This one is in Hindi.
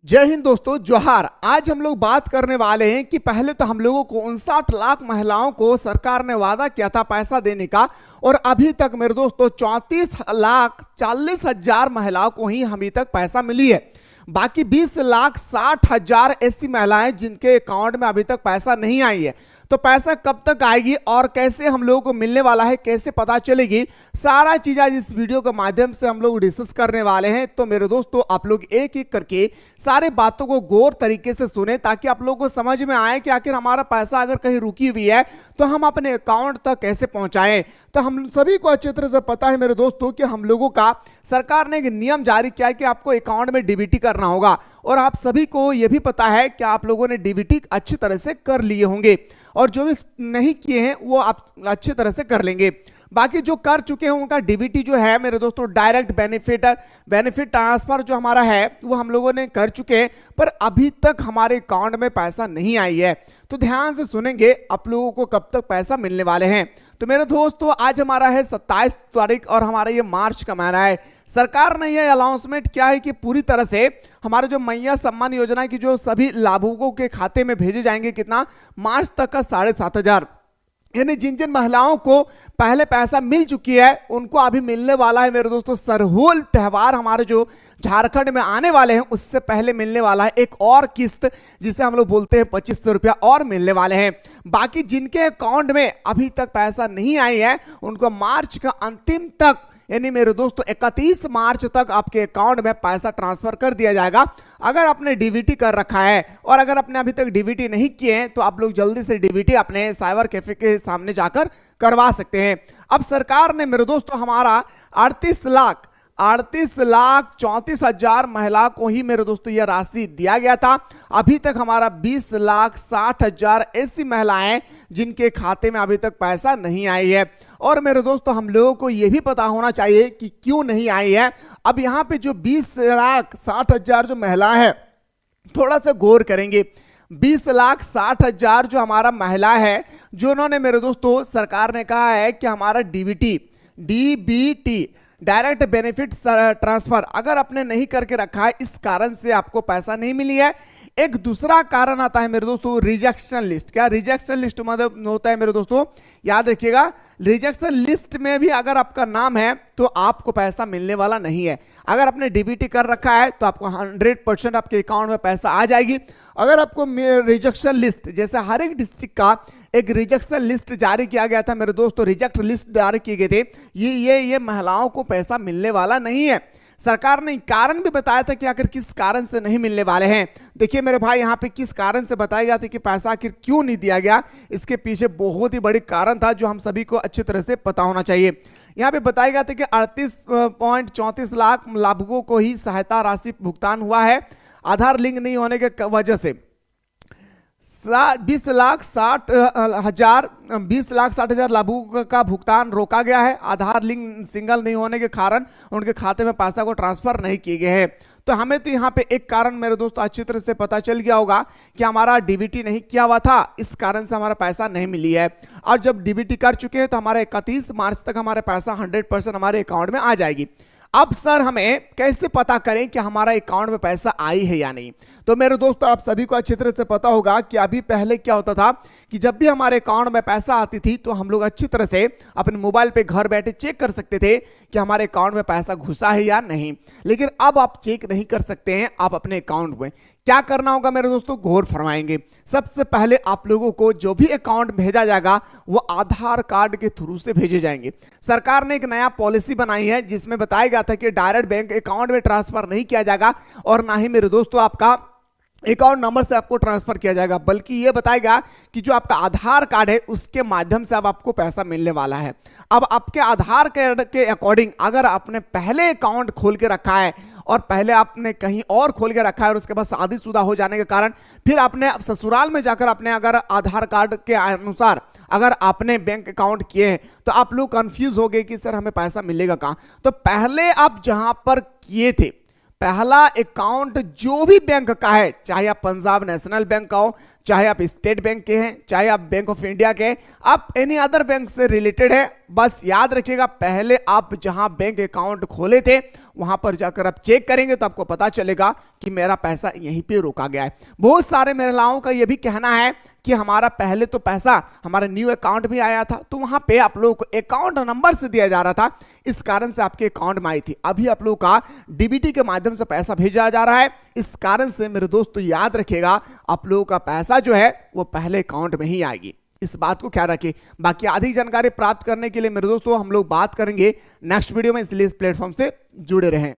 जय हिंद दोस्तों, जोहार। आज हम लोग बात करने वाले हैं कि पहले तो हम लोगों को 59 लाख महिलाओं को सरकार ने वादा किया था पैसा देने का, और अभी तक मेरे दोस्तों 34,40,000 महिलाओं को ही अभी तक पैसा मिली है। बाकी 20,60,000 ऐसी महिलाएं जिनके अकाउंट में अभी तक पैसा नहीं आई है। तो पैसा कब तक आएगी और कैसे हम लोगों को मिलने वाला है, कैसे पता चलेगी, सारा चीज आज इस वीडियो के माध्यम से हम लोग डिस्कस करने वाले हैं। तो मेरे दोस्तों, आप लोग एक एक करके सारे बातों को गौर तरीके से सुने ताकि आप लोगों को समझ में आए कि आखिर हमारा पैसा अगर कहीं रुकी हुई है तो हम अपने अकाउंट तक कैसे पहुंचाएं। तो हम सभी को अच्छी तरह से पता है मेरे दोस्तों कि हम लोगों का सरकार ने एक नियम जारी किया है कि आपको अकाउंट में डीबीटी करना होगा, और आप सभी को यह भी पता है कि आप लोगों ने डीबीटी अच्छी तरह से कर लिए होंगे, और जो भी नहीं किए हैं वो आप अच्छी तरह से कर लेंगे। बाकी जो कर चुके हैं उनका डीबीटी जो है मेरे दोस्तों, डायरेक्ट बेनिफिट ट्रांसफर जो हमारा है वो हम लोगों ने कर चुके हैं, पर अभी तक हमारे अकाउंट में पैसा नहीं आई है। तो ध्यान से सुनेंगे आप लोगों को कब तक पैसा मिलने वाले हैं। तो मेरे दोस्तों, आज हमारा है 27 तारीख और हमारा ये मार्च का महीना है। सरकार ने यह अनाउंसमेंट किया है कि पूरी तरह से हमारे जो मैया सम्मान योजना की जो सभी लाभुकों के खाते में भेजे जाएंगे, कितना, मार्च तक का 7,500। यानी जिन जिन महिलाओं को पहले पैसा मिल चुकी है उनको अभी मिलने वाला है मेरे दोस्तों। सरहुल त्योहार हमारे जो झारखंड में आने वाले हैं उससे पहले मिलने वाला है एक और किस्त, जिसे हम लोग बोलते हैं 2500 रुपया और मिलने वाले हैं। बाकी जिनके अकाउंट में अभी तक पैसा नहीं आई है उनको मार्च का अंतिम तक, यानी मेरे दोस्तों 31 मार्च तक आपके अकाउंट में पैसा ट्रांसफर कर दिया जाएगा। अगर आपने डीबीटी कर रखा है, और अगर आपने अभी तक डीबीटी नहीं किए हैं तो आप लोग जल्दी से डीबीटी अपने साइबर कैफे के सामने जाकर करवा सकते हैं। अब सरकार ने मेरे दोस्तों हमारा 38,34,000 महिला को ही मेरे दोस्तों यह राशि दिया गया था। अभी तक हमारा 20,60,000 ऐसी महिलाएं जिनके खाते में अभी तक पैसा नहीं आई है। और मेरे दोस्तों, हम लोगों को यह भी पता होना चाहिए कि क्यों नहीं आई है। अब यहाँ पे जो 20,60,000 जो महिला है, थोड़ा सा गौर करेंगे। 20,60,000 जो हमारा महिला है, जो उन्होंने मेरे दोस्तों, सरकार ने कहा है कि हमारा डीबीटी डायरेक्ट बेनिफिट ट्रांसफर अगर आपने नहीं करके रखा है, इस कारण से आपको पैसा नहीं मिली है। एक दूसरा कारण आता है मेरे दोस्तों, रिजेक्शन लिस्ट। क्या रिजेक्शन लिस्ट मतलब होता है मेरे दोस्तों, याद रखिएगा, रिजेक्शन लिस्ट में भी अगर आपका नाम है तो आपको पैसा मिलने वाला नहीं है। अगर आपने डीबीटी कर रखा है तो आपको 100% आपके अकाउंट में पैसा आ जाएगी। अगर आपको रिजेक्शन लिस्ट, जैसे हर एक डिस्ट्रिक्ट का एक रिजेक्शन लिस्ट जारी किया गया था मेरे दोस्तों, रिजेक्ट लिस्ट जारी किए गए थे, ये महिलाओं को पैसा मिलने वाला नहीं है। सरकार ने कारण भी बताया था कि आखिर किस कारण से नहीं मिलने वाले हैं। देखिए मेरे भाई, यहाँ पे किस कारण से बताया गया था कि पैसा आखिर क्यों नहीं दिया गया, इसके पीछे बहुत ही बड़ी कारण था जो हम सभी को अच्छी तरह से पता होना चाहिए। यहाँ पे बताया गया था कि 38.34 लाख लाभुकों को ही सहायता राशि भुगतान हुआ है। आधार लिंक नहीं होने के वजह से 20,60,000 लाभुकों का भुगतान रोका गया है। आधार लिंक सिंगल नहीं होने के कारण उनके खाते में पैसा को ट्रांसफर नहीं किए गए हैं। तो हमें तो यहाँ पे एक कारण मेरे दोस्तों अच्छी तरह से पता चल गया होगा कि हमारा डीबीटी नहीं किया हुआ था, इस कारण से हमारा पैसा नहीं मिली है। और जब डीबीटी कर चुके हैं तो हमारा 31 मार्च तक हमारे पैसा 100% हमारे अकाउंट में आ जाएगी। अब सर, हमें कैसे पता करें कि हमारा अकाउंट में पैसा आई है या नहीं? तो मेरे दोस्तों, आप सभी को अच्छी तरह से पता होगा कि अभी पहले क्या होता था कि जब भी हमारे अकाउंट में पैसा आती थी तो हम लोग अच्छी तरह से अपने मोबाइल पे घर बैठे चेक कर सकते थे कि हमारे अकाउंट में पैसा घुसा है या नहीं। लेकिन अब आप चेक नहीं कर सकते हैं। आप अपने अकाउंट में क्या करना होगा मेरे दोस्तों, गौर फरमाएंगे। सबसे पहले आप लोगों को जो भी अकाउंट भेजा जाएगा वो आधार कार्ड के थ्रू से भेजे जाएंगे। सरकार ने एक नया पॉलिसी बनाई है जिसमें बताया गया था कि डायरेक्ट बैंक अकाउंट में ट्रांसफर नहीं किया जाएगा, और ना ही मेरे दोस्तों आपका अकाउंट नंबर से आपको ट्रांसफर किया जाएगा, बल्कि यह बताएगा कि जो आपका आधार कार्ड है उसके माध्यम से अब आपको पैसा मिलने वाला है। अब आपके आधार कार्ड के अकॉर्डिंग अगर आपने पहले अकाउंट खोल के रखा है और पहले आपने कहीं और खोल के रखा है और उसके बाद शादीशुदा हो जाने के कारण फिर आपने ससुराल में जाकर अपने अगर आधार कार्ड के अनुसार अगर आपने बैंक अकाउंट किए हैं तो आप लोग कंफ्यूज हो गए कि सर हमें पैसा मिलेगा कहां। तो पहले आप जहां पर किए थे, पहला अकाउंट जो भी बैंक का है, चाहे आप पंजाब नेशनल बैंक का हो, चाहे आप स्टेट बैंक के हैं, चाहे आप बैंक ऑफ इंडिया के हैं, आप एनी अदर बैंक से रिलेटेड है, बस याद रखिएगा पहले आप जहां बैंक अकाउंट खोले थे वहां पर जाकर आप चेक करेंगे तो आपको पता चलेगा कि मेरा पैसा यहीं पे रोका गया है। बहुत सारे महिलाओं का यह भी कहना है कि हमारा पहले तो पैसा हमारा न्यू अकाउंट भी आया था तो वहां पे आप लोगों को अकाउंट नंबर से दिया जा रहा था, इस कारण से आपके अकाउंट में आई थी। अभी आप लोगों का डीबीटी के माध्यम से पैसा भेजा जा रहा है, इस कारण से मेरे दोस्तों याद रखिएगा आप लोगों का पैसा जो है वो पहले अकाउंट में ही आएगी, इस बात को ख्याल रखिए। बाकी अधिक जानकारी प्राप्त करने के लिए मेरे दोस्तों हम लोग बात करेंगे नेक्स्ट वीडियो में, इसलिए इस प्लेटफॉर्म से जुड़े रहें।